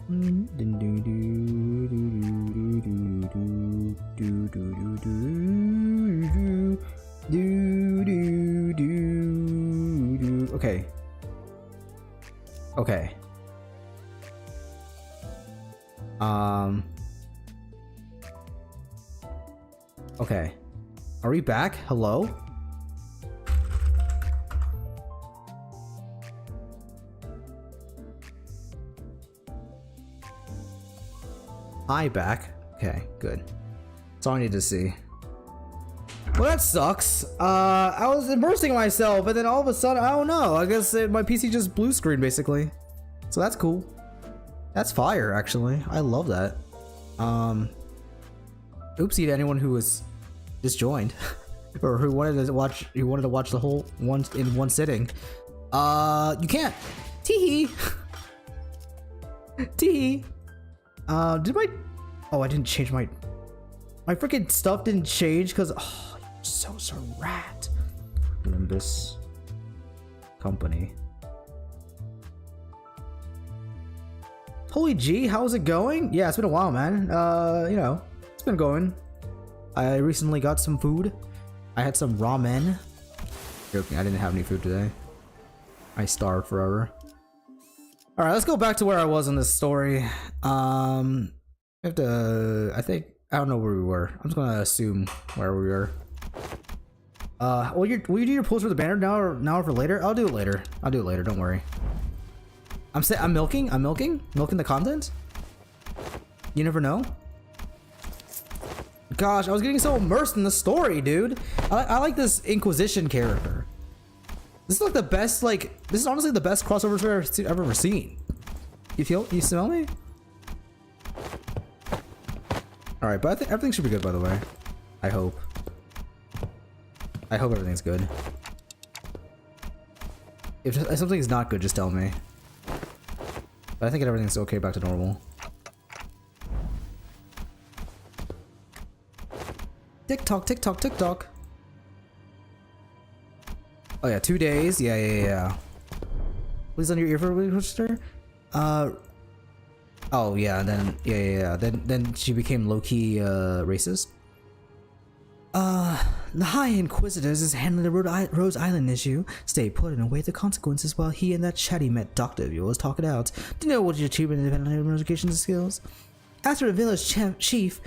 Okay. Okay. Okay. Are we back? Hello? Hi, back. Okay, good. That's all I need to see. Well, that sucks. I was immersing myself, but then all of a sudden, I don't know. I guess my PC just blue screen basically. So that's cool. That's fire, actually. I love that. Oopsie to anyone who was just joined, or who wanted to watch. You wanted to watch the whole one in one sitting. You can't. Teehee. Teehee. Did my... Oh, I didn't change my freaking stuff didn't change because... Oh, you're so rat. Limbus company. Holy G, how's it going? Yeah, it's been a while, man. You know, it's been going. I recently got some food. I had some ramen. Joking, I didn't have any food today. I starved forever. Alright, let's go back to where I was in this story. I have to... I don't know where we were. I'm just gonna assume where we were. Will you do your post for the banner now or for later? I'll do it later. Don't worry. I'm milking the content. You never know. Gosh, I was getting so immersed in the story, dude. I like this Inquisition character. This is like the best, this is honestly the best crossover I've ever seen. You smell me? Alright, but I think everything should be good, by the way. I hope everything's good. If something's not good, just tell me. But I think everything's okay back to normal. TikTok, TikTok, TikTok. Oh yeah, 2 days. Yeah. Please on your ear for register. Oh yeah, then yeah. Then she became low-key racist. The High Inquisitors is handling the Rose Island issue. Stay put and await the consequences while he and that chatty met doctor of yours talk it out. Do you know what your achievement independent of education skills? After a village chef,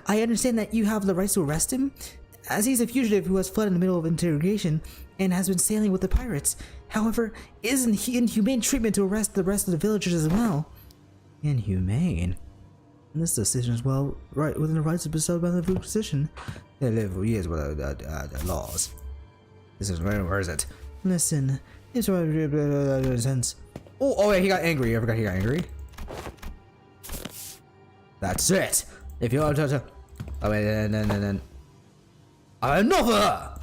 I understand that you have the rights to arrest him, as he's a fugitive who has fled in the middle of interrogation and has been sailing with the pirates. However, isn't he inhumane treatment to arrest the rest of the villagers as well? Inhumane? This decision is well right within the rights bestowed by the Inquisition. They live for years without the laws. This is where is it? Listen, it's sense. Oh yeah, he got angry. I forgot he got angry. That's it. If you want to, oh wait, then. Enough of her!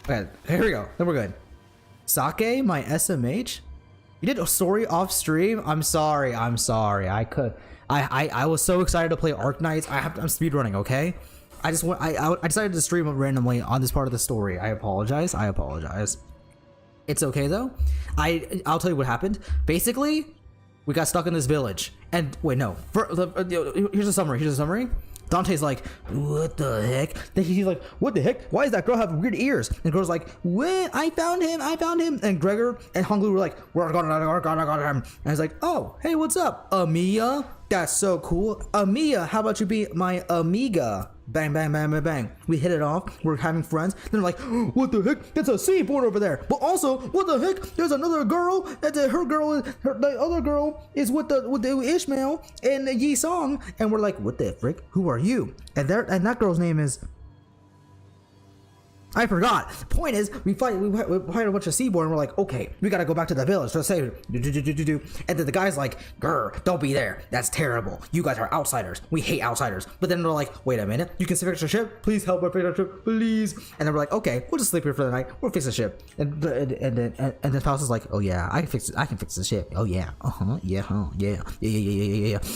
Okay, here we go. Then we're good. Sake, my SMH. You did a story off stream. I'm sorry. I was so excited to play Arknights. I'm speedrunning. Okay. I decided to stream randomly on this part of the story. I apologize. It's okay though. I'll tell you what happened. Basically, we got stuck in this village. And wait, no. Here's a summary. Dante's like, what the heck? Then he's like, what the heck? Why does that girl have weird ears? And the girl's like, what? I found him. And Gregor and Honglu were like, we're gonna him. And he's like, oh, hey, what's up, Amiya? That's so cool. Amiya, how about you be my amiga? Bang, bang, bang, bang, bang. We hit it off. We're having friends. Then they're like, oh, what the heck? That's a seaboard over there. But also, what the heck? There's another girl. The other girl is with the Ishmael and Yi Song. And we're like, what the frick? Who are you? And that girl's name is... I forgot. The point is, we fight a bunch of seaborn. We're like, okay, we gotta go back to the village. So say, and then the guy's like, grr, don't be there. That's terrible. You guys are outsiders. We hate outsiders. But then they're like, wait a minute, you can fix our ship? Please help us fix our ship, please. And then we're like, okay, we'll just sleep here for the night. We'll fix the ship. And then Faust is like, oh yeah, I can fix it. I can fix the ship. Oh yeah, yeah.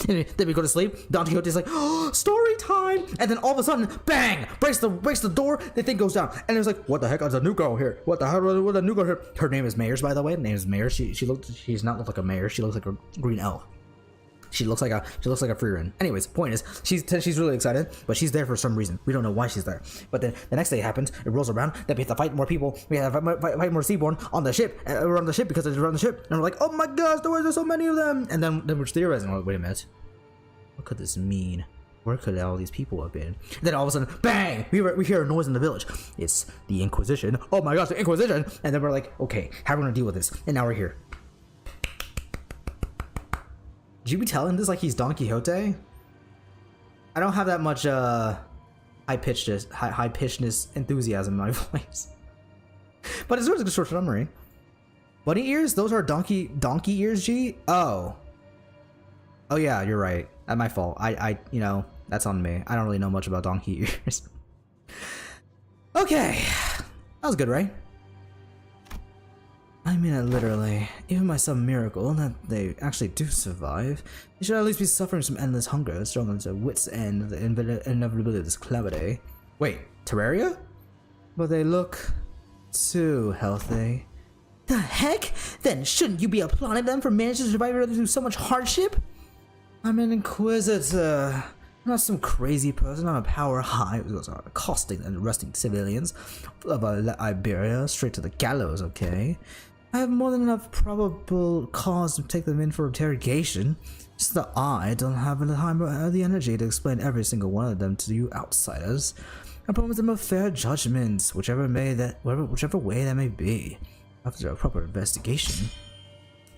And then we go to sleep. Don Quixote's like, oh, story time. And then all of a sudden, bang, breaks the door. The thing goes down. And it was like, what the heck? There's a new girl here. What the hell? What a new girl here? Her name is Mayers, by the way. Her name is Mayers. She's not look like a mayor. She looks like a green elf. She looks like a free run. Anyways, point is, she's really excited, but she's there for some reason. We don't know why she's there. But then the next day happens, it rolls around, then we have to fight more people. We have to fight more Seaborn on the ship. We're on the ship because they're on the ship. And we're like, oh my gosh, why are there so many of them? And then we're theorizing, like, wait a minute. What could this mean? Where could all these people have been? And then all of a sudden, bang! We hear a noise in the village. It's the Inquisition. Oh my gosh, the Inquisition! And then we're like, okay, how are we gonna deal with this? And now we're here. Did you be telling this like he's Don Quixote? I don't have that much high-pitchedness enthusiasm in my voice. But it's a short summary. Bunny ears? Those are donkey ears, G? Oh. Oh yeah, you're right. That's my fault. You know, that's on me. I don't really know much about donkey ears. Okay. That was good, right? I mean it literally. Even by some miracle that they actually do survive, they should at least be suffering some endless hunger, struggling to wits' end of the inevitability of this calamity. Wait, Terraria? But they look too healthy. The heck? Then shouldn't you be applauding them for managing to survive through so much hardship? I'm an inquisitor. I'm not some crazy person. I'm a power high, accosting and arresting civilians of Iberia straight to the gallows, okay? I have more than enough probable cause to take them in for interrogation. Just that I don't have the time or the energy to explain every single one of them to you outsiders. I promise them a fair judgment, whichever way that may be, after a proper investigation.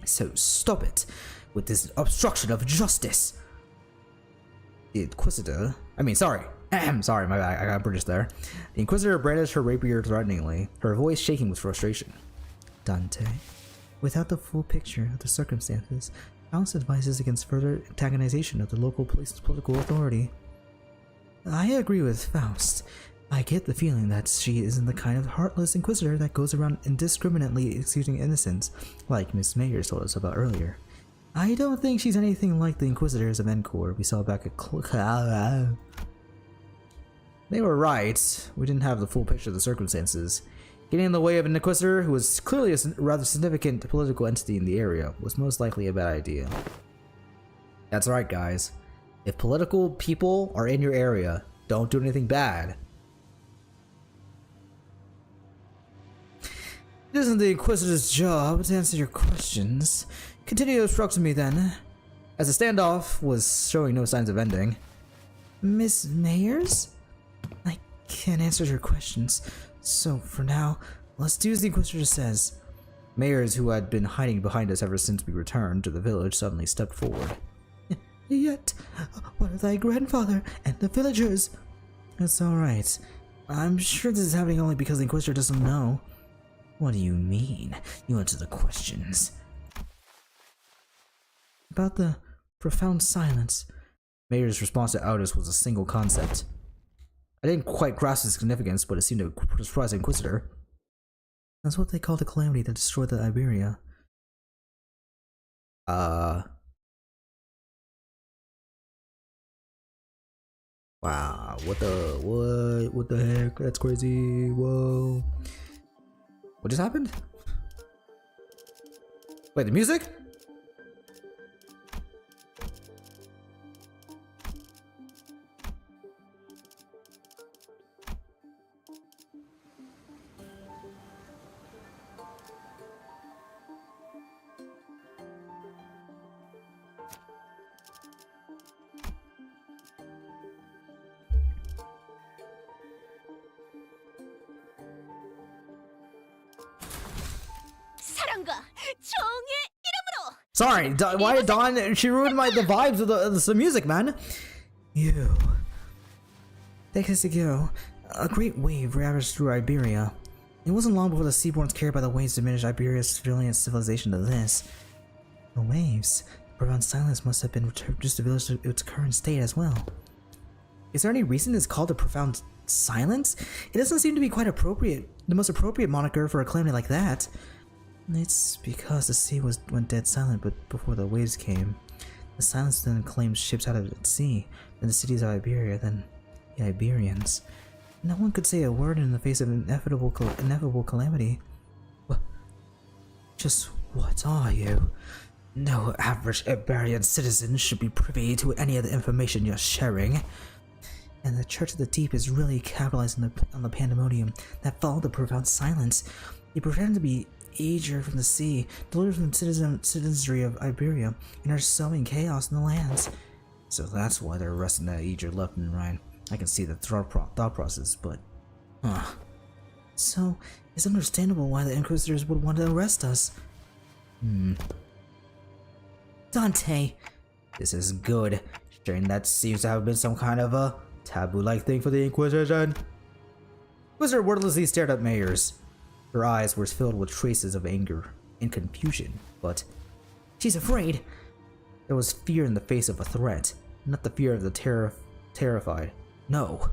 So stop it with this obstruction of justice. The Inquisitor, sorry, my bad, I got British there. The Inquisitor brandished her rapier threateningly, her voice shaking with frustration. Dante, without the full picture of the circumstances, House advises against further antagonization of the local police political authority. I agree with Faust. I get the feeling that she isn't the kind of heartless inquisitor that goes around indiscriminately excusing innocence, like Miss Mayers told us about earlier. I don't think she's anything like the Inquisitors of Encore we saw back at COLLAB. They were right. We didn't have the full picture of the circumstances. Getting in the way of an Inquisitor who was clearly a rather significant political entity in the area was most likely a bad idea. That's right, guys. If political people are in your area, don't do anything bad. It isn't the Inquisitor's job to answer your questions. Continue obstructing me then. As the standoff was showing no signs of ending. Miss Mayers? I can't answer your questions, so for now, let's do as the Inquisitor says. Mayers, who had been hiding behind us ever since we returned to the village, suddenly stepped forward. Yet, what of thy grandfather and the villagers? It's alright. I'm sure this is happening only because the Inquisitor doesn't know. What do you mean? You answer the questions. About the profound silence. Mayer's response to Aldous was a single concept. I didn't quite grasp its significance, but it seemed to surprise the Inquisitor. That's what they call the calamity that destroyed the Iberia. Wow, what the heck? That's crazy. Whoa. What just happened? Wait, the music? Sorry, why Dawn? She ruined the vibes of the music, man. You. Decades ago, a great wave ravaged through Iberia. It wasn't long before the Seaborns carried by the waves diminished Iberia's civilian civilization to this. The waves, the profound silence must have been reduced the village to its current state as well. Is there any reason it's called a profound silence? It doesn't seem to be quite appropriate. The most appropriate moniker for a calamity like that. It's because the sea went dead silent, but before the waves came. The silence then claimed ships out of the sea, then the cities of Iberia, then the Iberians. No one could say a word in the face of inevitable calamity. Just what are you? No average Iberian citizen should be privy to any of the information you're sharing. And the Church of the Deep is really capitalizing on the pandemonium that followed the profound silence. They pretend to be Aegir from the sea, delivered from the citizenry of Iberia, and are sowing chaos in the lands. So that's why they're arresting that Aegir left and right. I can see the thought process, but... So, it's understandable why the Inquisitors would want to arrest us. Dante! This is good. Sharing that seems to have been some kind of a taboo-like thing for the Inquisition. Inquisitor wordlessly stared at Mayers. Her eyes were filled with traces of anger and confusion, but... She's afraid! There was fear in the face of a threat, not the fear of the terrified. No,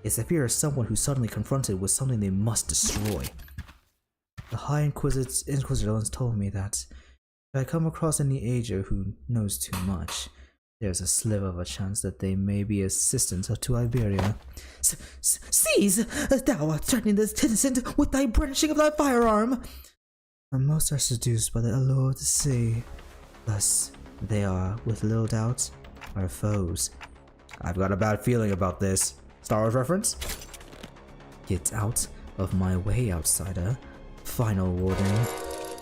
it's the fear of someone who's suddenly confronted with something they must destroy. The High Inquisitor once told me that if I come across any Aegir who knows too much, there's a sliver of a chance that they may be assistants to Iberia. Cease! Thou art threatening this innocent with thy brandishing of thy firearm! And most are seduced by the allure of the sea. Thus, they are, with little doubt, our foes. I've got a bad feeling about this. Star Wars reference? Get out of my way, outsider. Final warning.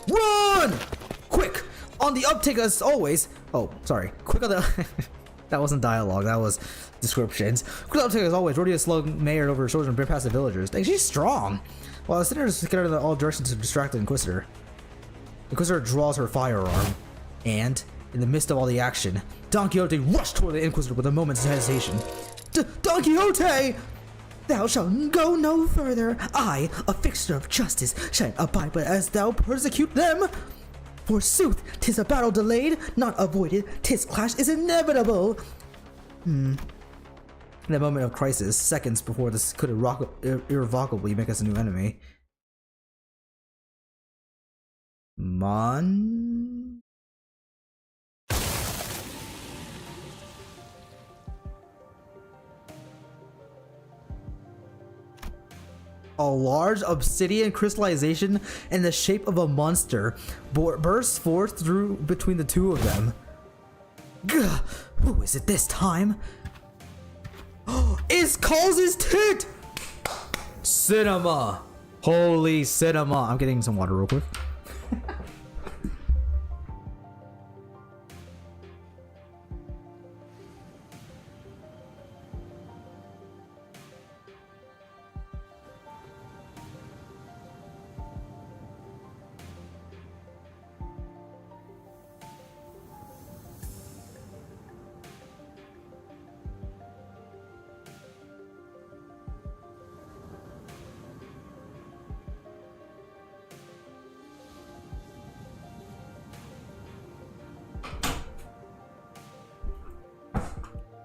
Run! Quick! On the uptake as always. Oh, sorry. Quick on the... That wasn't dialogue, that was descriptions. Quick uptake as always. Rhodia slowed Mayor over her shoulders and bring past the villagers. Dang, she's strong. While the senators scattered in all directions to distract the Inquisitor. The Inquisitor draws her firearm. And, in the midst of all the action, Don Quixote rushed toward the Inquisitor with a moment's hesitation. Don Quixote! Thou shalt go no further. I, a fixture of justice, shan't abide but as thou persecute them. Forsooth, 'tis a battle delayed, not avoided. 'Tis clash is inevitable. In the moment of crisis, seconds before this could irrevocably make us a new enemy. A large obsidian crystallization in the shape of a monster bursts forth through between the two of them. Gah! Who is it this time? It's Calls' tit! Cinema! Holy cinema! I'm getting some water real quick.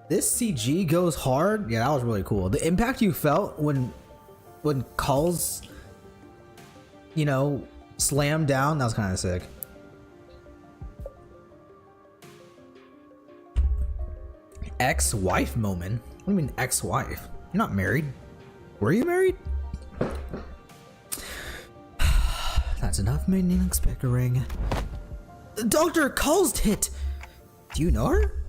This CG goes hard. Yeah, that was really cool. The impact you felt when Calls, you know, slammed down, that was kind of sick. Ex-wife moment? What do you mean ex-wife? You're not married. Were you married? That's enough making expect a ring. Dr. Calls tit! Do you know her?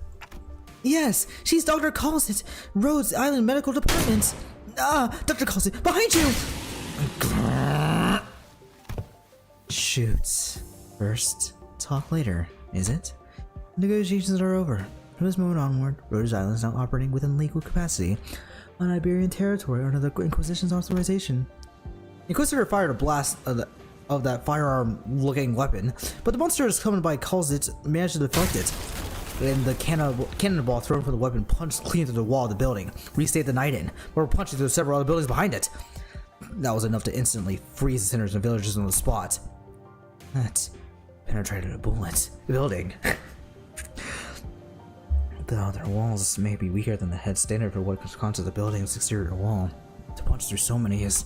Yes, she's Dr. Calls, Rhodes Island Medical Department. Dr. Calls, behind you! Shoots. First, talk later, is it? Negotiations are over. From this moment onward, Rhodes Island is now operating within legal capacity on Iberian territory under the Inquisition's authorization. The Inquisitor fired a blast of that firearm-looking weapon, but the monster summoned by Calls managed to deflect it. And the cannonball thrown from the weapon punched clean through the wall of the building, restayed the night in, but were punching through several other buildings behind it. That was enough to instantly freeze the sinners and villagers on the spot. That penetrated a bullet. The building. The other walls may be weaker than the head standard for what constitutes the building's exterior wall. To punch through so many is...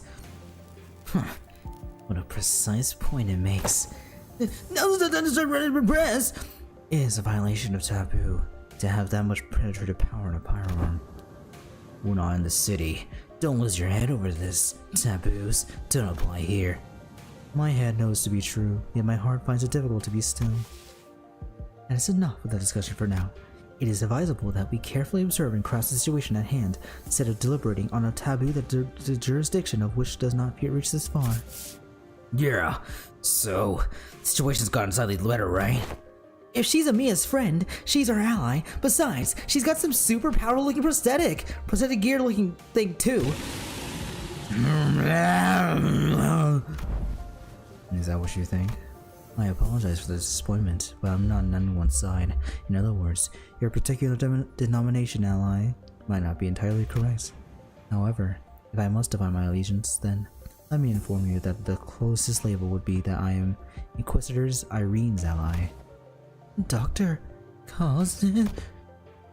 What a precise point it makes. It is a violation of taboo to have that much penetrative power in a firearm. We're not in the city. Don't lose your head over this. Taboos don't apply here. My head knows to be true, yet my heart finds it difficult to be still. That is enough of the discussion for now. It is advisable that we carefully observe and grasp the situation at hand, instead of deliberating on a taboo that the jurisdiction of which does not yet reach this far. Yeah, so, the situation's gotten slightly better, right? If she's Amiya's friend, she's our ally. Besides, she's got some super powerful looking prosthetic gear looking thing too. Is that what you think? I apologize for the disappointment, but I'm not on anyone's side. In other words, your particular denomination ally might not be entirely correct. However, if I must define my allegiance, then let me inform you that the closest label would be that I am Inquisitor's Irene's ally. Dr. Cousin?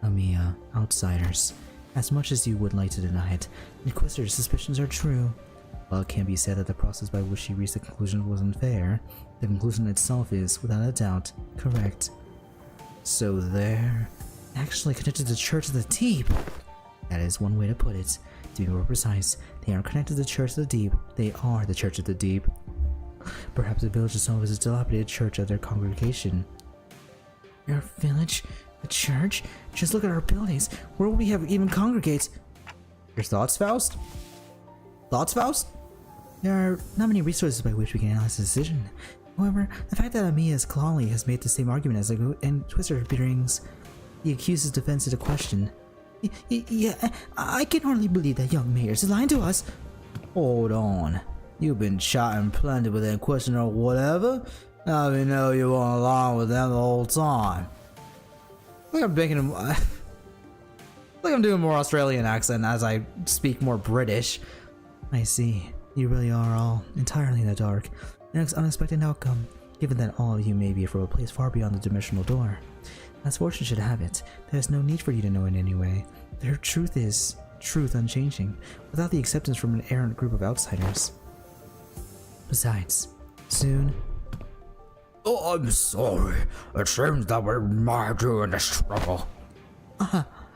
Amiya, outsiders. As much as you would like to deny it, Inquisitor's suspicions are true. While it can be said that the process by which she reached the conclusion was unfair, the conclusion itself is, without a doubt, correct. So they're actually connected to the Church of the Deep. That is one way to put it. To be more precise, they aren't connected to the Church of the Deep, they are the Church of the Deep. Perhaps the village itself is a dilapidated church of their congregation. Your village? A church? Just look at our buildings. Where would we have even congregate? Your thoughts, Faust? Thoughts, Faust? There are not many resources by which we can analyze the decision. However, the fact that Amiya's colleague has made the same argument as the Inquisitor brings the accused's defense into question. Yeah, I can hardly believe that young mayor is lying to us. Hold on. You've been shot and planted with the Inquisitor or whatever? I didn't know you were along with them the whole time. I think I'm making him. I think I'm doing more Australian accent as I speak more British. I see. You really are all entirely in the dark. An unexpected outcome, given that all of you may be from a place far beyond the dimensional door. As fortune should have it, there's no need for you to know in any way. Their truth is truth unchanging, without the acceptance from an errant group of outsiders. Besides, soon... Oh, I'm sorry. It seems that we might do in this trouble.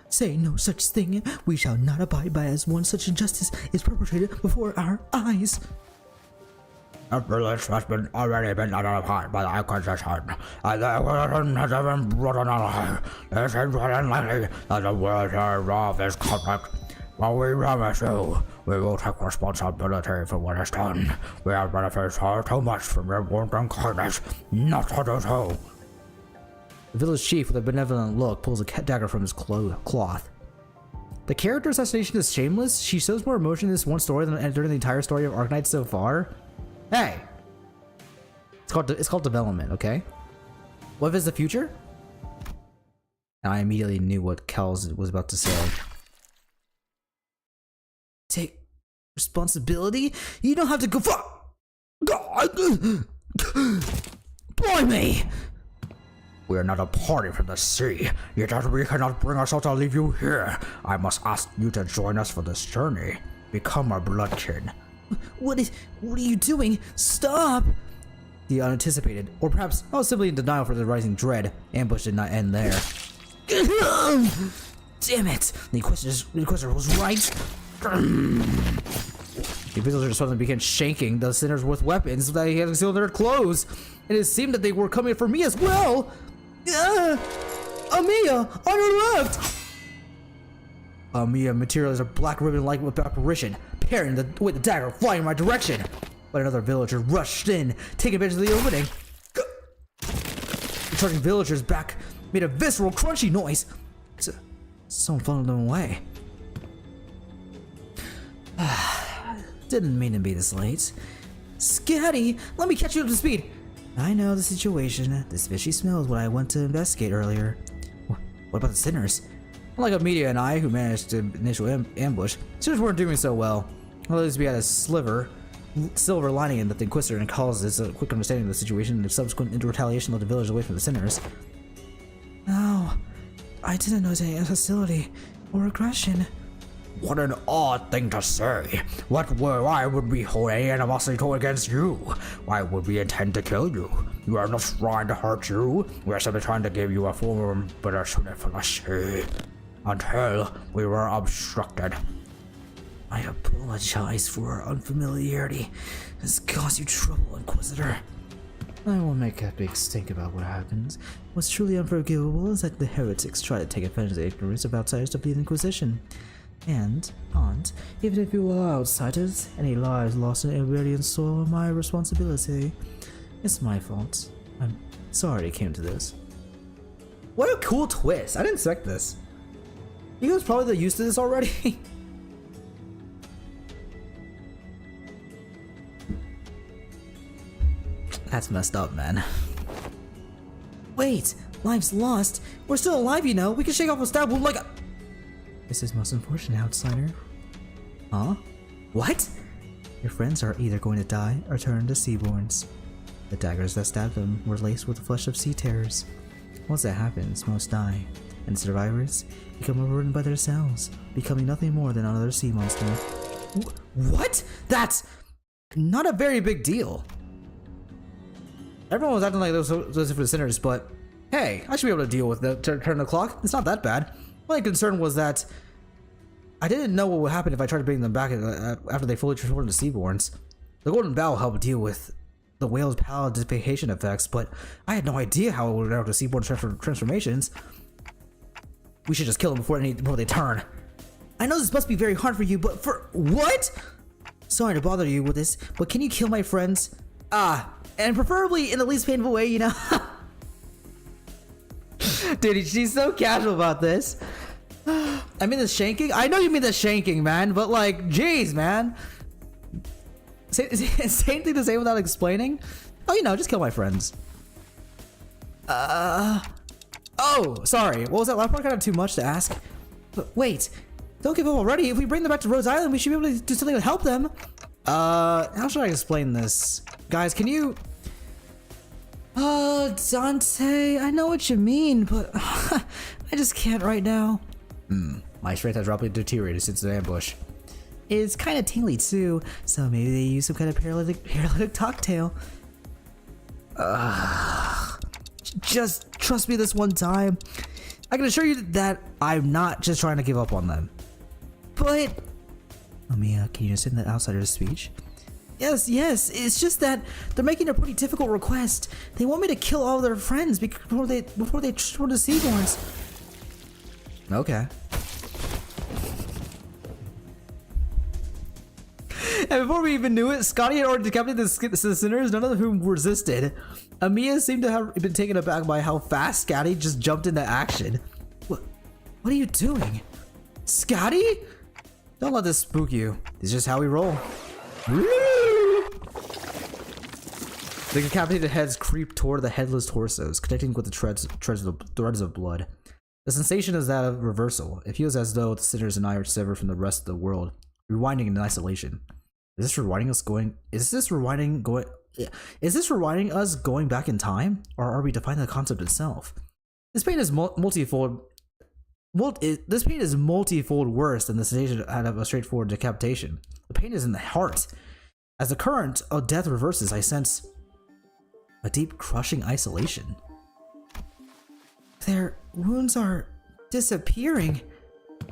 Say no such thing. We shall not abide by as one such injustice is perpetrated before our eyes. The village has already been identified by the Inquisition, and the Inquisition has even brought an ally. It seems unlikely that the world heard of this conflict. But we promise you, we will take responsibility for what is done. We have benefited far too much from your warmth and kindness, not to do so. The village chief, with a benevolent look, pulls a dagger from his cloth. The character assassination is shameless. She shows more emotion in this one story than during the entire story of Arknights so far. Hey! It's called development, okay? What is the future? And I immediately knew what Kells was about to say. Take responsibility? You don't have to go Blimey! We are not a party from the sea, yet as we cannot bring ourselves to leave you here, I must ask you to join us for this journey. Become our bloodkin. What are you doing? Stop! The unanticipated, or perhaps I was simply in denial for the rising dread. Ambush did not end there. Damn it! The Inquisitor was right. The villagers suddenly began shanking the sinners with weapons that he had concealed in their clothes. And it seemed that they were coming for me as well. Amiya, on your left! Amiya materialized a black ribbon-like apparition, parrying with the dagger, flying in my direction. But another villager rushed in, taking advantage of the opening. The charging villagers back made a visceral, crunchy noise. Someone funneled them away. Didn't mean to be this late. Scatty, let me catch you up to speed. I know the situation. This fishy smell is what I went to investigate earlier. What about the sinners? Unlike Amiya and I, who managed to initial ambush, sinners weren't doing so well. At least we had a silver lining in that the Inquisitor causes a quick understanding of the situation and the subsequent retaliation led the village away from the sinners. Oh, I didn't notice any hostility or aggression. What an odd thing to say. Why would we hold any animosity against you? Why would we intend to kill you? We are not trying to hurt you. We are simply trying to give you a form of bitter sweetness from the sea. Until we were obstructed. I apologize for our unfamiliarity. This caused you trouble, Inquisitor. I won't make a big stink about what happened. What's truly unforgivable is that the heretics try to take advantage of the ignorance of outsiders of the Inquisition. And, Aunt, even if you are outsiders, any lives lost in Iranian soil are my responsibility. It's my fault. I'm sorry it came to this. What a cool twist! I didn't expect this. You guys probably used to this already. That's messed up, man. Wait, lives lost? We're still alive, you know. We can shake off a stab wound like a... This is most unfortunate, outsider. Huh? What? Your friends are either going to die or turn into seaborns. The daggers that stabbed them were laced with the flesh of sea terrors. Once that happens, most die, and survivors become overridden by their cells, becoming nothing more than another sea monster. What? That's not a very big deal. Everyone was acting like those for the sinners, but hey, I should be able to deal with the turn the clock. It's not that bad. My only concern was that I didn't know what would happen if I tried to bring them back after they fully transformed into Seaborns. The Golden Bow helped deal with the whale's power dissipation effects, but I had no idea how it would react to Seaborn transformations. We should just kill them before they turn. I know this must be very hard for you, but for what? Sorry to bother you with this, but can you kill my friends? And preferably in the least painful way, you know? Dude, she's so casual about this. I mean the shanking? I know you mean the shanking, man, but like, jeez, man. Same thing to say without explaining? Oh, you know, just kill my friends. Oh, sorry. What was that last part? Kind of too much to ask. But wait, don't give up already. If we bring them back to Rhodes Island, we should be able to do something to help them. How should I explain this? Guys, can you... Dante, I know what you mean, but I just can't right now. My strength has rapidly deteriorated since the ambush. It's kind of tingly too, so maybe they use some kind of paralytic cocktail. Just trust me this one time. I can assure you that I'm not just trying to give up on them. But... Amiya, can you just send that outsider's speech? Yes, it's just that they're making a pretty difficult request. They want me to kill all their friends before they turn to Seaborns. Okay. And before we even knew it, Scotty had already decapitated the sinners, none of whom resisted. Amiya seemed to have been taken aback by how fast Scotty just jumped into action. What are you doing? Scotty? Don't let this spook you. This is just how we roll. The decapitated heads creep toward the headless torsos, connecting with the threads of blood. The sensation is that of reversal. It feels as though the sinners and I are severed from the rest of the world, rewinding in isolation. Is this rewinding us going back in time, or are we defining the concept itself? This pain is multifold worse than the sensation out of a straightforward decapitation. The pain is in the heart. As the current of death reverses, I sense a deep crushing isolation. Their wounds are disappearing.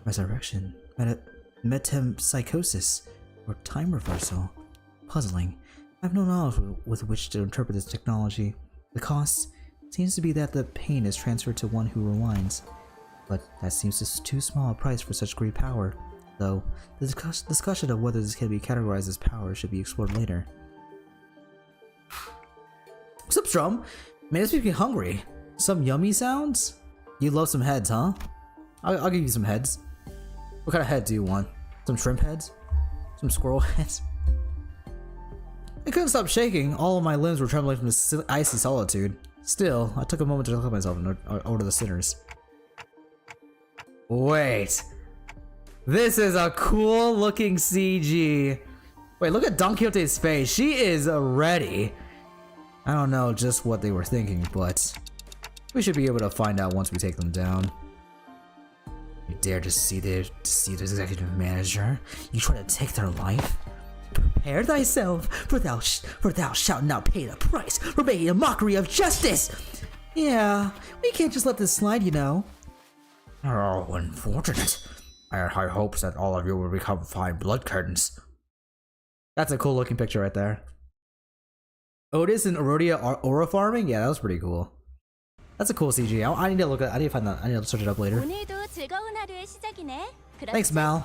Resurrection, metempsychosis, or time reversal. Puzzling. I have no knowledge with which to interpret this technology. The cost seems to be that the pain is transferred to one who rewinds. But that seems just too small a price for such great power. Though, the discussion of whether this can be categorized as power should be explored later. What's up, Strum? Man, this makes me hungry. Some yummy sounds? You love some heads, huh? I'll give you some heads. What kind of head do you want? Some shrimp heads? Some squirrel heads? I couldn't stop shaking. All of my limbs were trembling from this icy solitude. Still, I took a moment to look at myself and order the sinners. Wait. This is a cool looking CG. Wait, look at Don Quixote's face. She is ready. I don't know just what they were thinking, but we should be able to find out once we take them down. You dare to see the executive manager? You try to take their life? Prepare thyself, for thou shalt now pay the price for making a mockery of justice. Yeah, we can't just let this slide, you know. Oh, unfortunate. I had high hopes that all of you would become fine bloodkins. That's a cool looking picture right there. Otis and Erodia aura farming? Yeah, that was pretty cool. That's a cool CG. I need to look at. I need to find that. I need to search it up later. 오늘도 즐거운 하루의 시작이네. Thanks, Mal.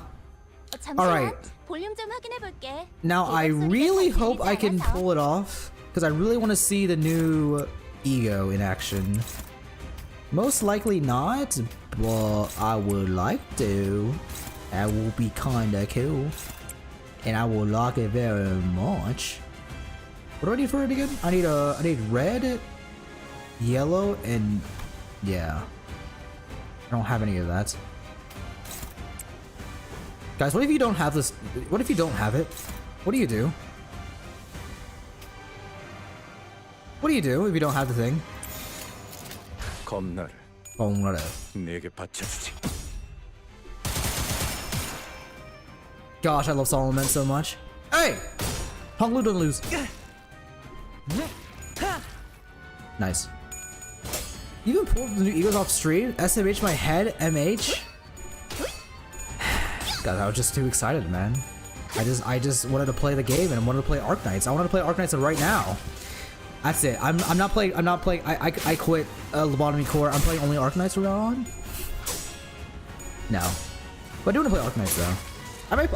잠시만. Alright. 볼륨 좀 확인해 볼게. Now I really hope I can pull it off because I really want to see the new Ego in action. Most likely not, but I would like to. That will be kinda cool, and I will like it very much. What do I need for it again? I need red, yellow, and yeah. I don't have any of that. Guys, what if you don't have this? What if you don't have it? What do you do? What do you do if you don't have the thing? 검나를 내게 바쳐주지. Gosh, I love Solomon so much. Hey! Hong Lu don't lose. Nice. You even pulled the new Eagles off stream? SMH my head? MH? God, I was just too excited, man. I just wanted to play the game and I wanted to play Arknights. I wanted to play Arknights right now. That's it. I'm not playing. I quit Lobotomy Core. I'm playing only Arknights from now on. No, but I do want to play Arknights though.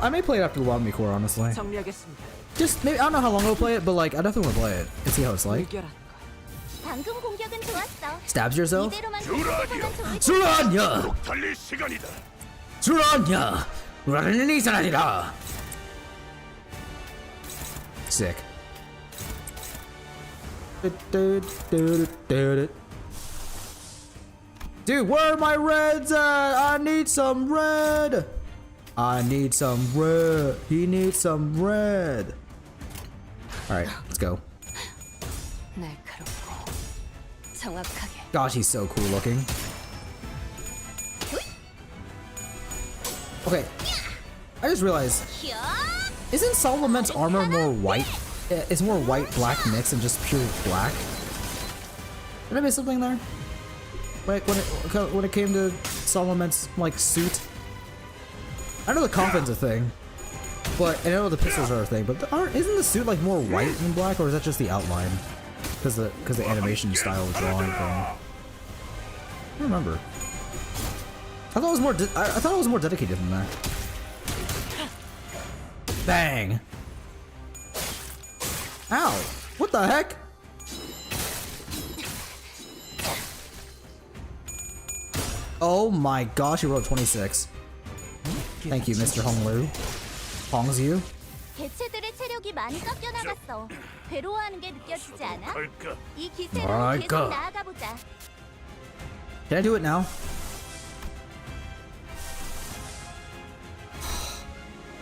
I may play it after Lobotomy Core, honestly. Just maybe I don't know how long I'll play it, but like I definitely want to play it and see how it's like. 방금 공격은 좋았어. Stabs yourself. 이대로만 계속해보면 좋을 Suranya! 달릴 시간이다. Suranya! 우라는 사람이다. Sick. Dude, where are my reds at? I need some red. I need some red. He needs some red. Alright, let's go. 날카롭고 정확하게. Gosh, he's so cool looking. Okay, I just realized, isn't Solomon's armor more white? It's more white black mix than just pure black. Did I miss something there? Like when it came to Solomon's like suit. I know the coffin's a thing, but I know the pistols are a thing. But isn't the suit like more white than black, or is that just the outline? Because the animation style of drawing thing. I don't remember. I thought it was more. I thought it was more dedicated than that. Bang! Ow! What the heck? Oh my gosh! You rolled 26. Thank you, Mr. Honglu. Hongs you. 개체들의 체력이 많이 깎여 나갔어. 괴로워하는 게 느껴지지 않아? 할까? 이 기세로 뭐랄까? 계속 나아가 보자. Can I do it now?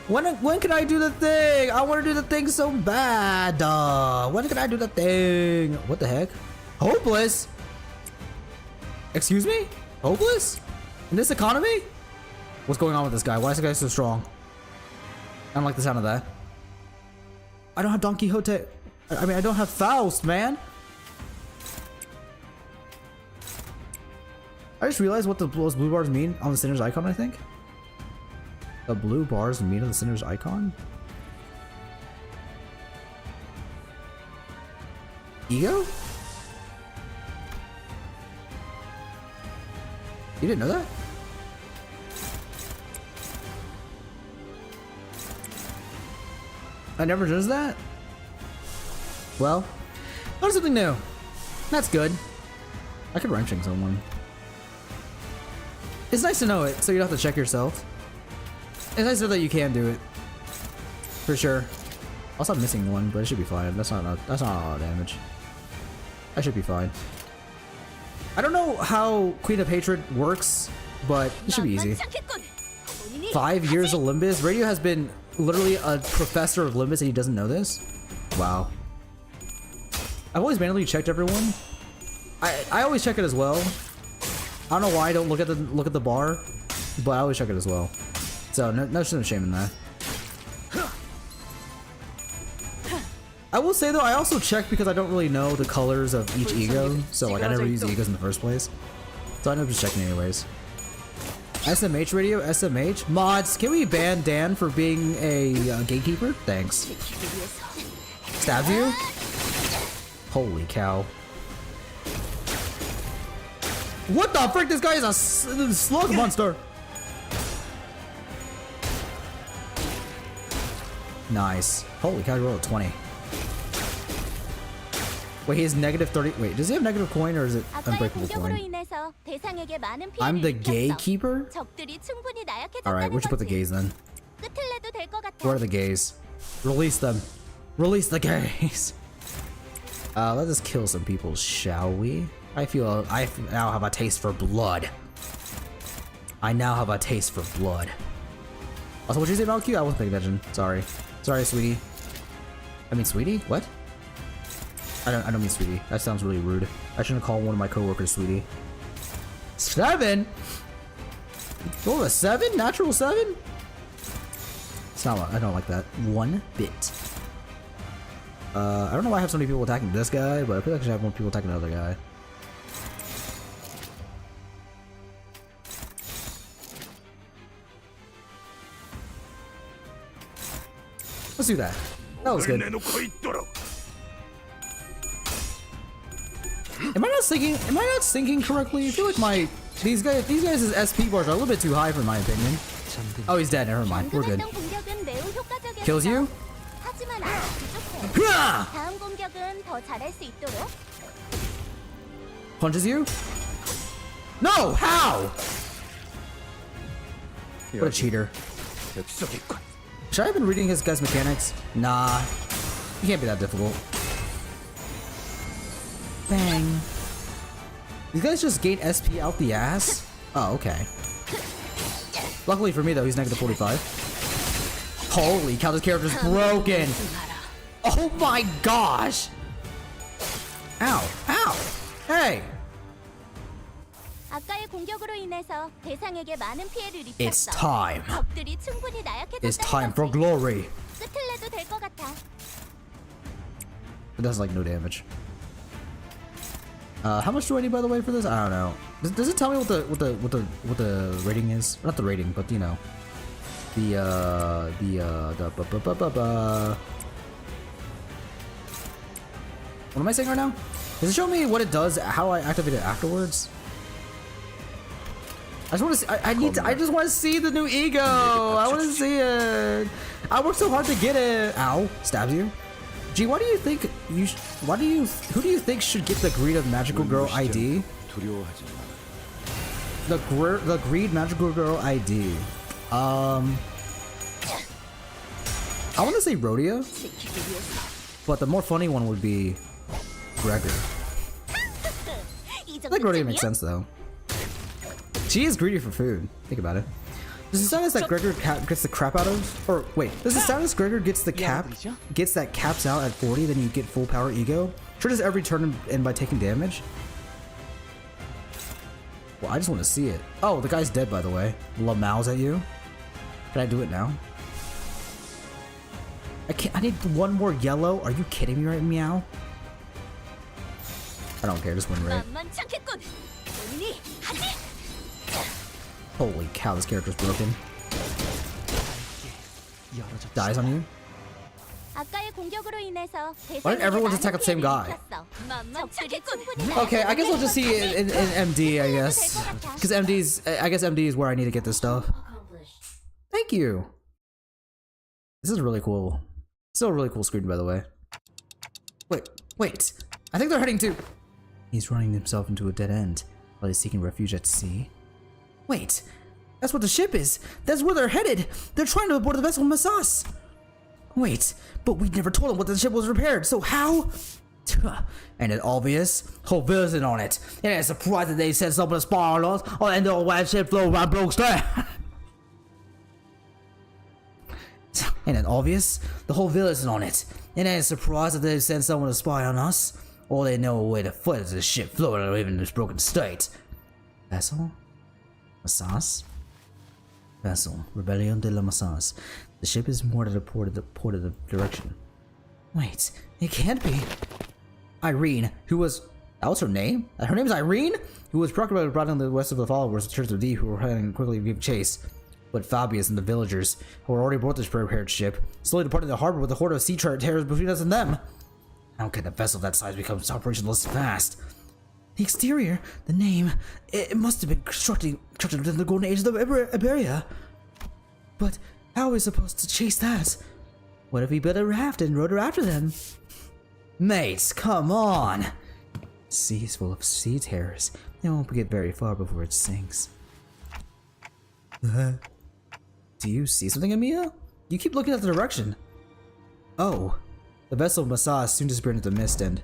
When can I do the thing? I want to do the thing so bad. When can I do the thing? What the heck? Hopeless? Excuse me? Hopeless? In this economy? What's going on with this guy? Why is this guy so strong? I don't like the sound of that. I don't have Don Quixote. I mean, I don't have Faust, man. I just realized what those blue bars mean on the Sinner's icon, I think. The blue bars mean on the Sinner's icon? Ego? You didn't know that? I never does that? Well, learn something new. That's good. I could wrenching someone. It's nice to know it, so you don't have to check yourself. It's nice to know that you can do it. For sure. I'll stop missing one, but it should be fine. That's not a lot of damage. I should be fine. I don't know how Queen of Hatred works, but it should be easy. 5 years of Limbus? Radio has been literally a professor of Limbus and he doesn't know this? Wow. I've always manually checked everyone. I always check it as well. I don't know why I don't look at the bar, but I always check it as well. So no shame in that. I will say though, I also check because I don't really know the colors of each ego, so like I never use the egos in the first place. So I end up just checking anyways. SMH radio, SMH. Mods, can we ban Dan for being a gatekeeper? Thanks. Stabs you? Holy cow. What the frick? This guy is a slug monster. Nice. Holy cow, you rolled a 20. Wait, he has negative 30. Wait, does he have negative coin or is it unbreakable coin? I'm the gatekeeper? Alright, where'd you put the gays then? Where are the gays? Release them. Release the gays. Let's just kill some people, shall we? I now have a taste for blood. I now have a taste for blood. Also, what'd you say about Q? I wasn't paying attention. Sorry. Sorry, sweetie. I mean, sweetie? What? I don't mean sweetie. That sounds really rude. I shouldn't call one of my coworkers sweetie. 7? Roll a 7? Natural 7? It's not. I don't like that one bit. I don't know why I have so many people attacking this guy, but I feel like I should have more people attacking another guy. Let's do that. That was good. Am I not syncing correctly? I feel like these guys' SP bars are a little bit too high for my opinion. Oh, he's dead. Never mind. We're good. Kills you? Punches you? No! How? What a cheater. Should I have been reading his guy's mechanics? Nah. He can't be that difficult. Bang. These guys just gain SP out the ass? Oh, okay. Luckily for me though, he's negative 45. Holy cow, this character's broken! Oh my gosh! Ow! Ow! Hey! It's time. It's time for glory. It does like no damage. How much do I need by the way for this? I don't know. Does it tell me what the rating is? Not the rating, but you know, What am I saying right now? Does it show me what it does? How I activate it afterwards? I just want to see. I just want to see the new ego. I want to see it. I worked so hard to get it. Ow! Stabs you. Gee, why do you think you? Who do you think should get the Greed of Magical Girl ID? The Greed Magical Girl ID. I want to say Rhodia, but the more funny one would be Gregor. I think Rhodia makes sense though. She is greedy for food. Think about it. Does it sound that Gregor gets the crap out of? Or wait, does it sound as Gregor gets that caps out at 40, then you get full power ego? Sure does every turn end by taking damage? Well, I just want to see it. Oh, the guy's dead by the way. Lamau's at you. Can I do it now? I can't. I need one more yellow. Are you kidding me right, Meow? I don't care. Just win rate. Holy cow, this character's broken. Dies on you? Why did everyone just attack the same guy? Okay, I guess we'll just see it in MD, I guess. Because I guess MD is where I need to get this stuff. Thank you! This is really cool. Still a really cool screen, by the way. Wait. I think they're heading to... He's running himself into a dead end while he's seeking refuge at sea. Wait, that's what the ship is. That's where they're headed. They're trying to board the vessel Massas. Wait, but we never told them what the ship was repaired, so how? Ain't it obvious? Whole villain on it. It ain't surprised that they sent someone to spy on us, or end the wide ship flow around broke down. Ain't it obvious? The whole villain's on it. It ain't surprised that they sent someone to spy on us. Or they know a way to foot as the ship floating or even in this broken state. Vessel? Massas? Vessel. Rebellion de la Massas. The ship is moored at the port of the direction. Wait, it can't be. Irene, who was... That was her name? Her name is Irene? Who was proclaimed brought in the rest of the followers of the Church of D, who were heading quickly to give chase. But Fabius and the villagers, who were already aboard this prepared ship, slowly departed the harbor with a horde of sea terrors between us and them. How can a vessel that size become operational this fast? The exterior, the name, it must have been constructed within the golden age of the Iberia. But how are we supposed to chase that? What if we built a raft and rowed her after them? Mates, come on! Sea is full of sea terrors. They won't get very far before it sinks. Do you see something, Emilia? You keep looking at the direction. Oh, the vessel Massa soon disappeared into the mist, and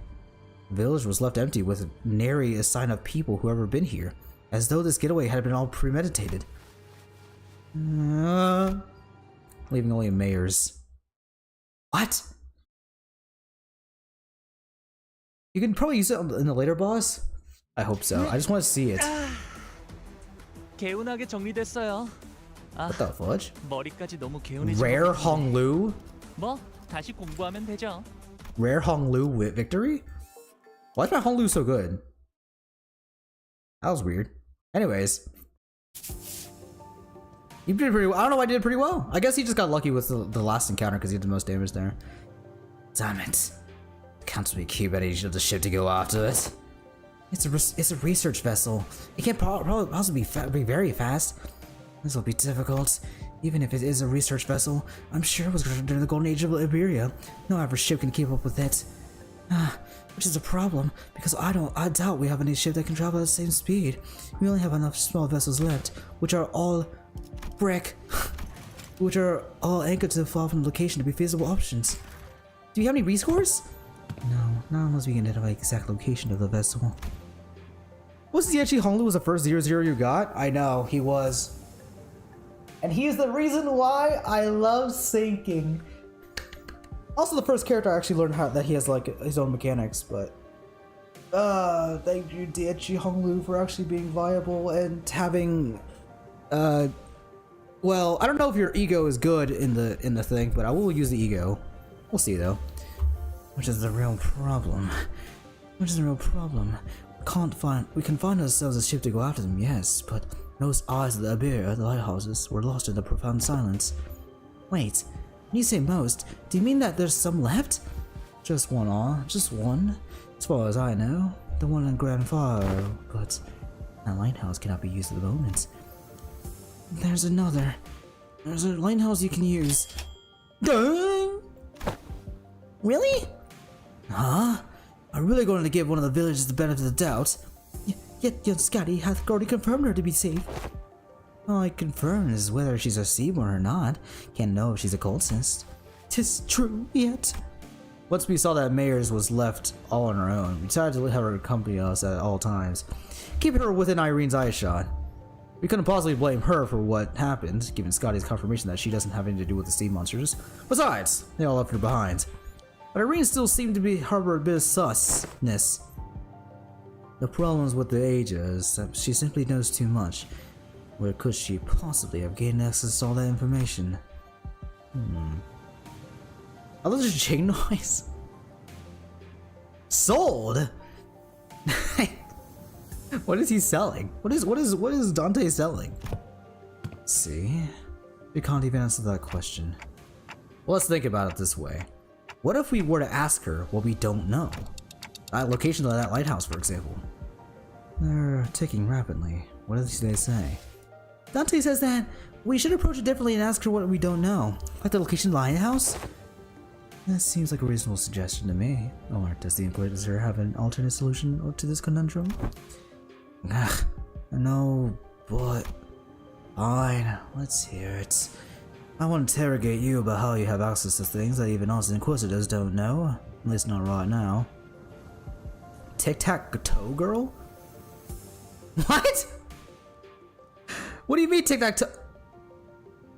the village was left empty with nary a sign of people who ever been here, as though this getaway had been all premeditated. Leaving only Mayors. What? You can probably use it in the later boss? I hope so. I just want to see it. 개운하게 정리됐어요. What the fudge? 머리까지 너무 개운해지고. Rare Honglu? 뭐 다시 공부하면 되죠. Rare Honglu with victory? Why is my Honglu so good? That was weird. Anyways. You did pretty well. I don't know why I did pretty well. I guess he just got lucky with the last encounter because he did the most damage there. Damn it. Counts me cube at each of the ship to go after it. It's a research vessel. It can't probably also be very fast. This will be difficult. Even if it is a research vessel, I'm sure it was during the golden age of Iberia. No average ship can keep up with it. Which is a problem, because I doubt we have any ship that can travel at the same speed. We only have enough small vessels left, which are all which are all anchored to the far from the location to be feasible options. Do you have any rescores? No, not unless we can identify the exact location of the vessel. Was he actually Honglu was the first 0-0 you got? I know, he was. And he is the reason why I love sinking. Also the first character I actually learned how that he has like his own mechanics, but thank you Daichi Honglu for actually being viable and having well, I don't know if your ego is good in the thing, but I will use the ego. We'll see though. Which is the real problem. We can find ourselves a ship to go after them, yes, but those eyes of the Iberia, the lighthouses, were lost in the profound silence. Wait, when you say most, do you mean that there's some left? Just one, just one. As far as I know, the one in Grand Faro, but that lighthouse cannot be used at the moment. There's a lighthouse you can use. Really? Huh? I'm really going to give one of the villagers the benefit of the doubt. Yet young Scotty hath already confirmed her to be safe. All I confirm is whether she's a seaborn or not. Can't know if she's a cultist. 'Tis true, yet. Once we saw that Mayors was left all on her own, we decided to have her accompany us at all times, keeping her within Irene's eyeshot. We couldn't possibly blame her for what happened, given Scotty's confirmation that she doesn't have anything to do with the sea monsters. Besides, they all left her behind. But Irene still seemed to harbor a bit of susness. The problem is with the Aja is that she simply knows too much. Where could she possibly have gained access to all that information? I love this chain noise. Sold? What is he selling? What is Dante selling? See? We can't even answer that question. Well, let's think about it this way. What if we were to ask her what we don't know? That location of that lighthouse, for example. They're ticking rapidly. What does they say? Dante says that we should approach it differently and ask her what we don't know. Like the location of the lighthouse? That seems like a reasonable suggestion to me. Or does the Inquisitor have an alternate solution to this conundrum? No, but... Fine, let's hear it. I want to interrogate you about how you have access to things that even us Inquisitors don't know. At least not right now. Tic-tac-toe girl? What? What do you mean tic-tac-toe?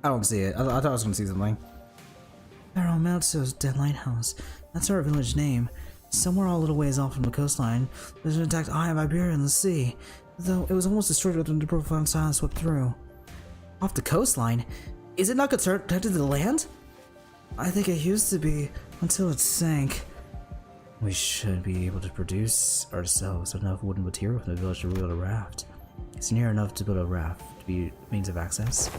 I don't see it. I thought I was gonna see something. Pharaoh Meltzo's dead lighthouse. That's our village name. Somewhere all a little ways off from the coastline, there's an intact eye of Iberia in the sea, though it was almost destroyed when the profound silence swept through. Off the coastline? Is it not connected to the land? I think it used to be, until it sank. We should be able to produce ourselves enough wooden material from the village to build a raft. It's near enough to build a raft to be means of access.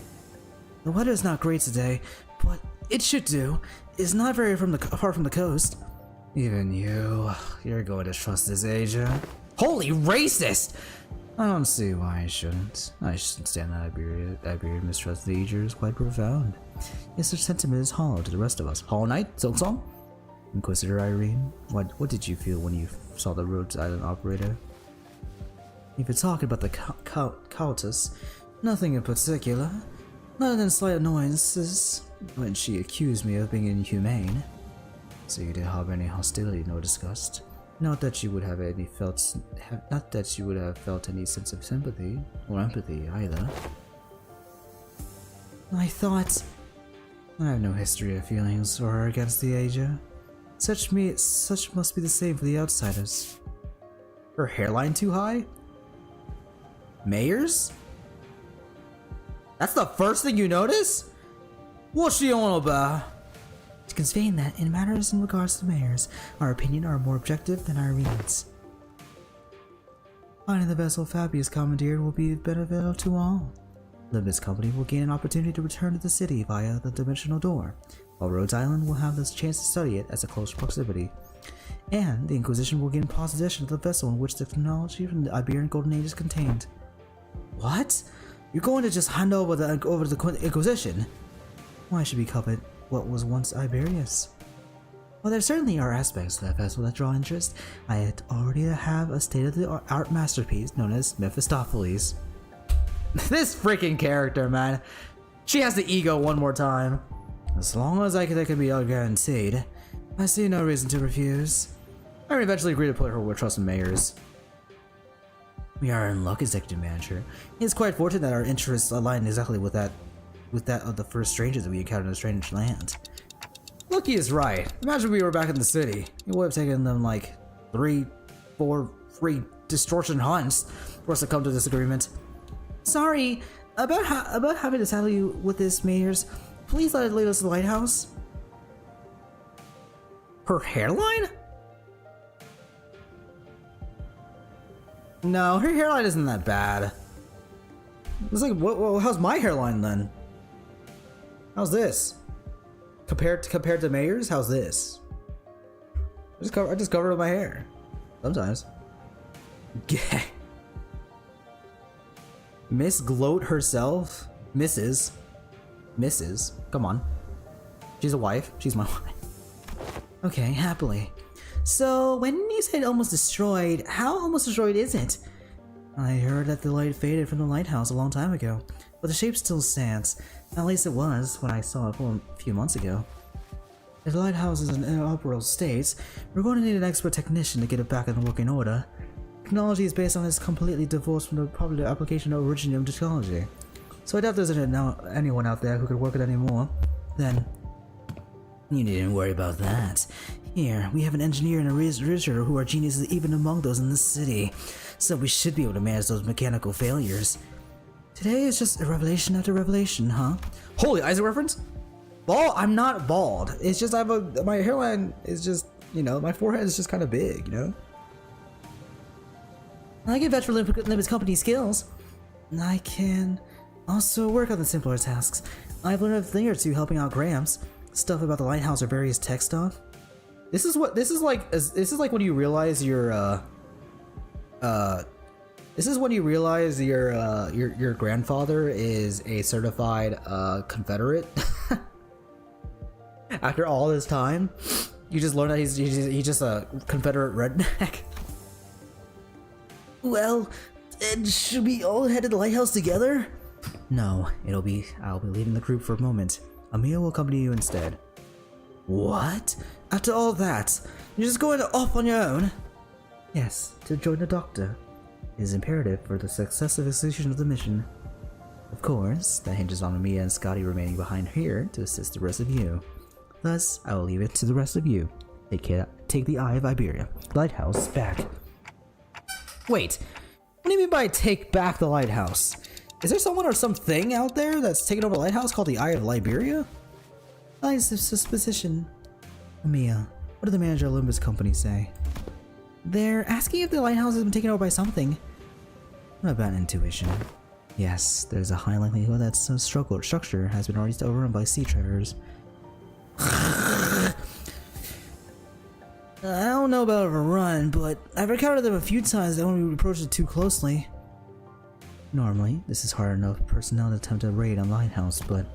The weather is not great today, but it should do. It's not very far from the coast. Even you're going to trust this Asia? Holy racist! I don't see why I shouldn't. I shouldn't stand that Iberian mistrust of the Asia is quite profound. Yet such sentiment is hollow to the rest of us. Hollow Knight? Silksong? Inquisitor Irene? What did you feel when you saw the Rhodes Island operator? If you're talking about the Countess, nothing in particular. Other than slight annoyances when she accused me of being inhumane. So you didn't harbor any hostility nor disgust. Not that you would have felt any sense of sympathy or empathy either. I thought I have no history of feelings for her against the Asia. Such must be the same for the outsiders. Her hairline too high? Mayors? That's the first thing you notice? What's she on about? To convey that in matters in regards to mayors, our opinion are more objective than Irene's. Finding the vessel Fabius commandeered will be beneficial to all. Limbus Company will gain an opportunity to return to the city via the dimensional door, while Rhodes Island will have the chance to study it as a close proximity. And the Inquisition will gain possession of the vessel in which the technology from the Iberian Golden Age is contained. What? You're going to just hand over the Inquisition? Why should we covet what was once Iberius? Well, there certainly are aspects to that vessel that draw interest. I already have a state-of-the-art masterpiece known as Mephistopheles. This freaking character, man. She has the ego one more time. As long as that can be guaranteed, I see no reason to refuse. I eventually agree to put her with trust in mayors. We are in luck, Executive Manager. It's quite fortunate that our interests align exactly with that of the first strangers that we encountered in a strange land. Lucky is right. Imagine we were back in the city. It would have taken them like 3, 4 free distortion hunts for us to come to this agreement. Sorry about having to saddle you with this, mayors. Please let it lead us to the lighthouse. Her hairline? No, her hairline isn't that bad. It's like, how's my hairline then? How's this? Compared to Mayer's, how's this? I just cover it with my hair. Sometimes. Yeah. Miss Gloat herself? Mrs. Come on. She's a wife. She's my wife. Okay, happily. So, when you said almost destroyed, how almost destroyed is it? I heard that the light faded from the lighthouse a long time ago, but the shape still stands. At least it was when I saw it a few months ago. If the lighthouse is in inoperable state, we're going to need an expert technician to get it back in working order. Technology is based on this completely divorced from the popular application of original technology. So I doubt there's anyone out there who could work it anymore. Then, you needn't worry about that. Here, we have an engineer and a researcher who are geniuses even among those in the city, so we should be able to manage those mechanical failures. Today is just a revelation after revelation, huh? Holy Isaac reference? Bald? I'm not bald. It's just my hairline is just, my forehead is just kind of big, I can vouch for Limbus Company skills. I can also work on the simpler tasks. I've learned a thing or two helping out Gramps. Stuff about the lighthouse or various tech stuff. This is like when you realize your grandfather is a certified Confederate. After all this time, you just learn that he's just a Confederate redneck. Well, should we all head to the lighthouse together? No, I'll be leaving the group for a moment. Amia will accompany you instead. What? After all that, you're just going off on your own? Yes, to join the doctor. It is imperative for the successful execution of the mission. Of course, that hinges on Amia and Scotty remaining behind here to assist the rest of you. Thus, I will leave it to the rest of you. Take the Eye of Iberia. Lighthouse back. Wait, what do you mean by take back the lighthouse? Is there someone or something out there that's taking over the lighthouse called the Eye of Liberia? I suspicion. Amia, What did the manager of Limbus company say? They're asking if the lighthouse has been taken over by something. What about intuition? Yes, there's a high likelihood that some structure has been already overrun by sea treasures. I don't know about overrun, but I've encountered them a few times that when we approach it too closely. Normally, this is hard enough personnel to attempt a raid on the lighthouse, but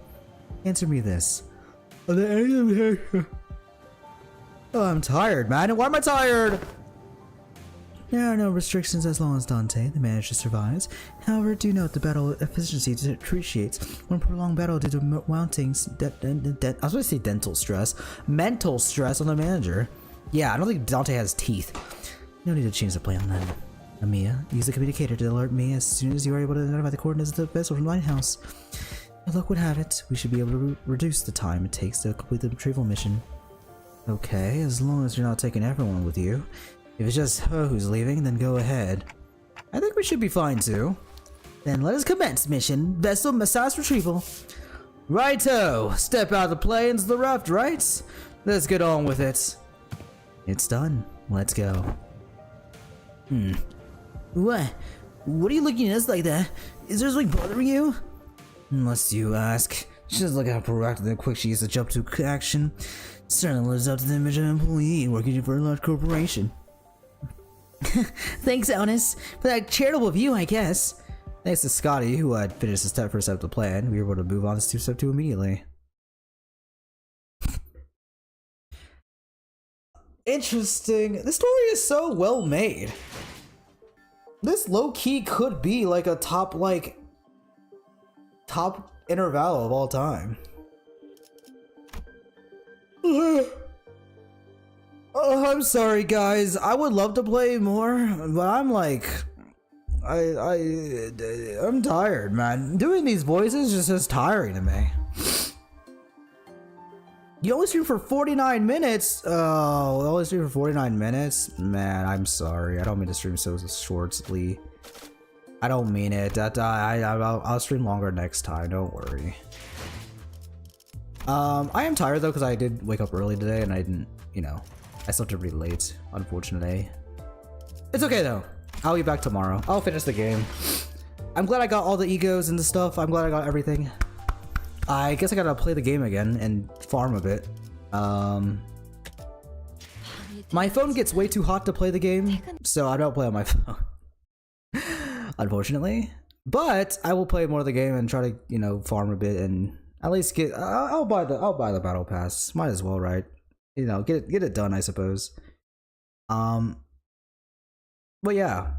answer me this. Are there any of here? Oh, I'm tired, man. Why am I tired? There are no restrictions as long as Dante, the manager, survives. However, do note the battle efficiency depreciates when prolonged battle due to mounting I was going to say dental stress. Mental stress on the manager. Yeah, I don't think Dante has teeth. No need to change the plan then. Amiya, use the communicator to alert me as soon as you are able to identify the coordinates of the vessel from the lighthouse. If luck would have it, we should be able to reduce the time it takes to complete the retrieval mission. Okay, as long as you're not taking everyone with you. If it's just her who's leaving, then go ahead. I think we should be fine too. Then let us commence mission, vessel massage retrieval. Righto! Step out of the planes, the raft, right? Let's get on with it. It's done. Let's go. What? What are you looking at us like that? Is there something bothering you? Unless you ask. Just look how proactive and quick she is to jump to action. Certainly lives up to the image of an employee working for a large corporation. Thanks, Honest, for that charitable view, I guess. Thanks to Scotty, who had finished the first step of the plan, we were able to move on to step 2 immediately. Interesting. The story is so well made. This low-key could be like a top intervallo of all time. Oh, I'm sorry, guys. I would love to play more, but I'm like, I'm tired, man. Doing these voices just is tiring to me. You only stream for 49 minutes? Oh, only stream for 49 minutes? Man, I'm sorry. I don't mean to stream so shortly. I don't mean it. I'll stream longer next time. Don't worry. I am tired though because I did wake up early today and I didn't, you know, I slept pretty late, unfortunately. It's okay though. I'll be back tomorrow. I'll finish the game. I'm glad I got all the egos and the stuff. I'm glad I got everything. I guess I gotta play the game again and farm a bit. My phone gets way too hot to play the game, so I don't play on my phone. Unfortunately. But I will play more of the game and try to, you know, farm a bit and at least get I'll buy the battle pass. Might as well, right? You know, get it done, I suppose. But yeah.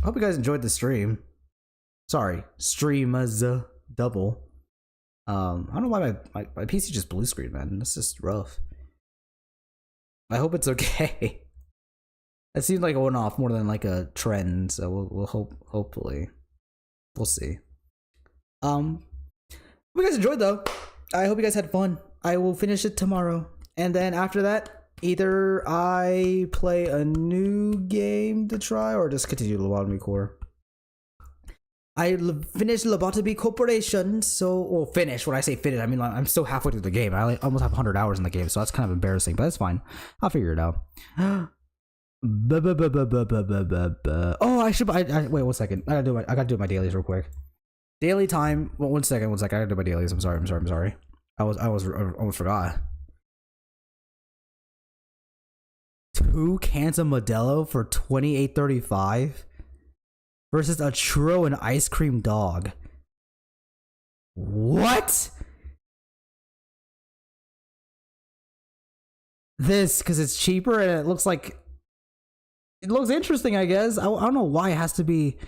I hope you guys enjoyed the stream. Sorry, stream as a double. I don't know why my PC just blue screen, man. That's just rough. I hope it's okay. It seemed like it went off more than like a trend, so we'll hopefully we'll see. Hope you guys enjoyed though. I hope you guys had fun. I will finish it tomorrow, and then after that, either I play a new game to try or just continue Lobotomy Core. I finished Lobotomy Corporation, so or finish. When I say finish, I mean like, I'm still halfway through the game. I almost have 100 hours in the game, so that's kind of embarrassing, but it's fine. I'll figure it out. Oh, I should. I wait 1 second. I gotta do my dailies real quick. Daily time. Well, 1 second. I gotta do my dailies. I'm sorry. I almost forgot. 2 cans of Modelo for $28.35 versus a churro and ice cream dog. What? This because it's cheaper and it looks interesting, I guess. I don't know why it has to be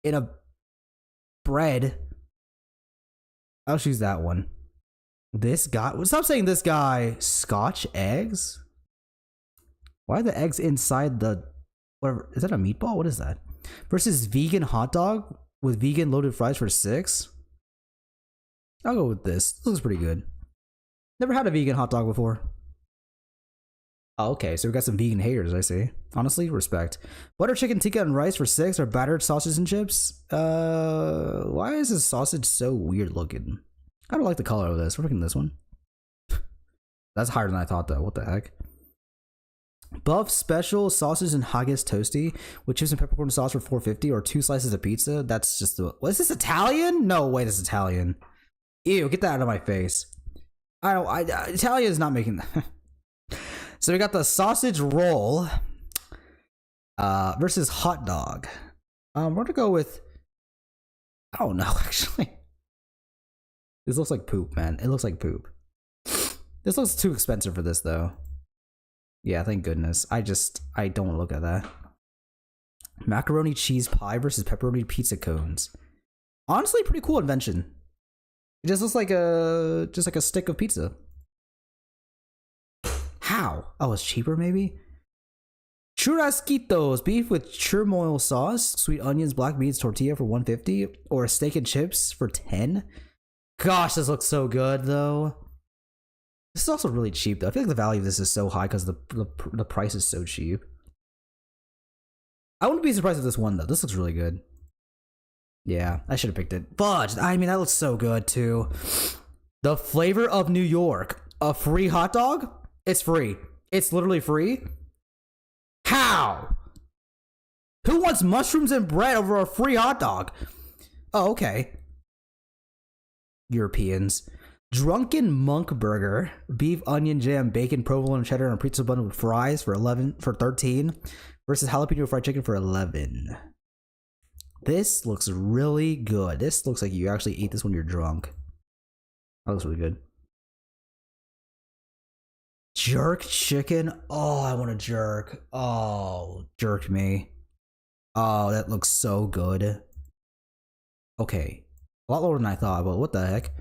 in a bread. I'll choose that one. This guy. Stop saying this guy. Scotch eggs? Why are the eggs inside the whatever? Is that a meatball? What is that? Versus vegan hot dog with vegan loaded fries for $6. I'll go with this. This looks pretty good. Never had a vegan hot dog before. Oh, okay, so we got some vegan haters, I see. Honestly, respect. Butter chicken tikka and rice for $6 or battered sausage and chips? Why is this sausage so weird looking? I don't like the color of this. We're looking at this one. That's higher than I thought though. What the heck? Buff special sausage and haggis toasty with chips and peppercorn sauce for $4.50 or 2 slices of pizza. That's just the. What is this, Italian? No way, this is Italian. Ew, get that out of my face. Italian is not making that. So we got the sausage roll versus hot dog. We're gonna go with. I don't know actually. This looks like poop, man. It looks like poop. This looks too expensive for this though. Yeah, thank goodness. I don't want to look at that. Macaroni cheese pie versus pepperoni pizza cones. Honestly, pretty cool invention. It just looks like a stick of pizza. How? Oh, it's cheaper maybe? Churrasquitos, beef with churmoil sauce, sweet onions, black beans, tortilla for $1.50, or steak and chips for $10. Gosh, this looks so good though. This is also really cheap though. I feel like the value of this is so high because the price is so cheap. I wouldn't be surprised if this won though. This looks really good. Yeah, I should have picked it. But I mean, that looks so good too. The flavor of New York. A free hot dog? It's free. It's literally free. How? Who wants mushrooms and bread over a free hot dog? Oh, okay. Europeans. Drunken Monk Burger, beef, onion, jam, bacon, provolone, cheddar, and a pizza bun with fries for $13 versus jalapeno fried chicken for $11. This looks really good. This looks like you actually eat this when you're drunk. That looks really good. Jerk chicken. Oh, I want a jerk. Oh, jerk me. Oh, that looks so good. Okay. A lot lower than I thought, but what the heck?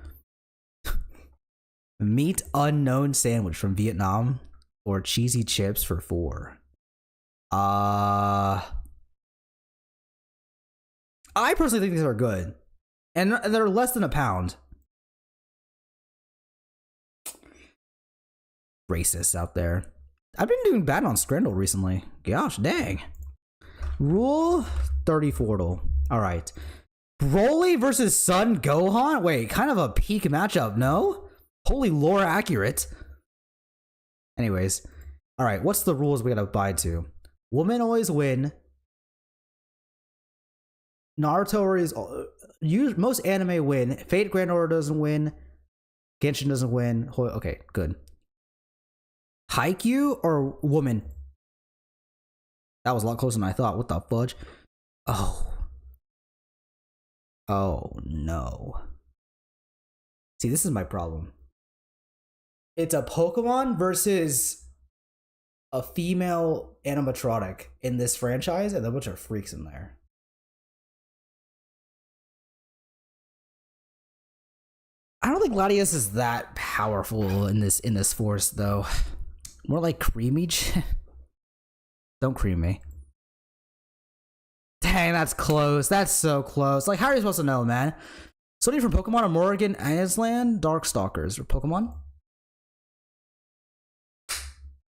Meat unknown sandwich from Vietnam or cheesy chips for $4. I personally think these are good. And they're less than £1. Racists out there. I've been doing bad on Scrandle recently. Gosh dang. Rule 34. Alright. Broly versus Son Gohan? Wait, kind of a peak matchup, no? Holy lore accurate. Anyways. Alright, what's the rules we gotta abide to? Women always win. Naruto always... most anime win. Fate Grand Order doesn't win. Genshin doesn't win. Okay, good. Haikyuu or woman? That was a lot closer than I thought. What the fudge? Oh. Oh, no. See, this is my problem. It's a Pokemon versus a female animatronic in this franchise, and a bunch of freaks in there. I don't think Latias is that powerful in this force, though. More like creamy. Don't cream me. Dang, that's close. That's so close. Like, how are you supposed to know, man? Somebody from Pokemon or Morrigan Island Darkstalkers or Pokemon?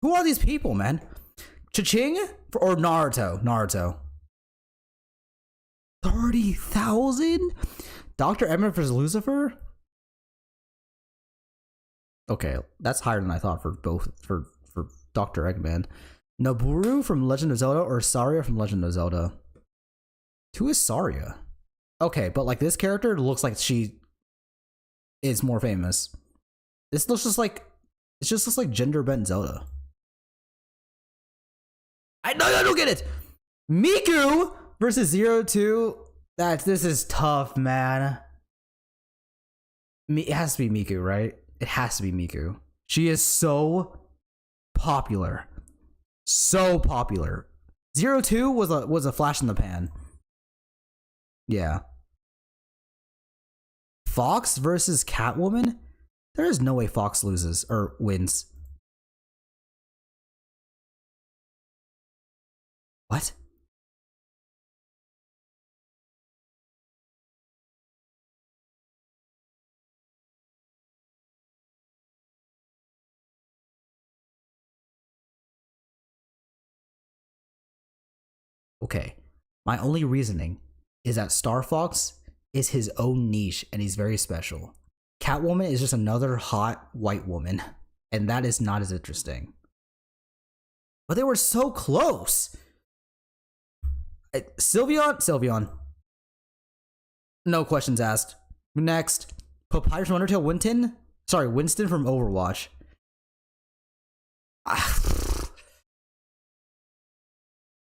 Who are these people, man? Cha-Ching or Naruto? Naruto. 30,000? Dr. Emmett versus Lucifer? Okay, that's higher than I thought for both for Dr. Eggman. Naburu from Legend of Zelda or Saria from Legend of Zelda? Who is Saria? Okay, but like this character looks like she is more famous. This looks just like it just looks like gender bent Zelda. I don't get it. Miku versus 02. This is tough, man. It has to be Miku, right? It has to be Miku. She is so popular. So popular. 02 was a flash in the pan. Yeah. Fox versus Catwoman? There is no way Fox loses or wins. What? Okay. My only reasoning is that Star Fox is his own niche and he's very special. Catwoman is just another hot white woman, and that is not as interesting. But they were so close. Sylveon. No questions asked. Next. Papyrus from Undertale, Winston from Overwatch.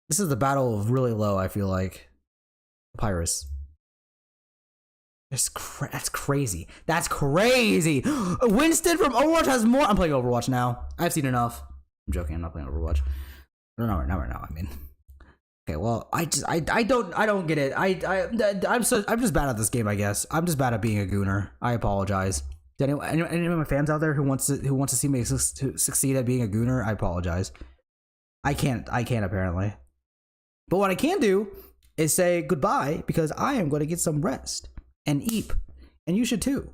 This is the battle of really low, I feel like. Papyrus. That's crazy. That's crazy. Winston from Overwatch has more. I'm playing Overwatch now. I've seen enough. I'm joking. I'm not playing Overwatch. No, right now. I mean, okay. Well, I don't get it. I'm just bad at this game. I guess I'm just bad at being a gooner. I apologize. Any of my fans out there who wants to see me succeed at being a gooner, I apologize. I can't apparently. But what I can do is say goodbye because I am going to get some rest and eat, and you should too.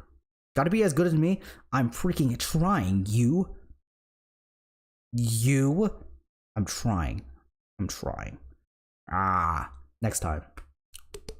Got to be as good as me. I'm freaking trying. I'm trying. Next time.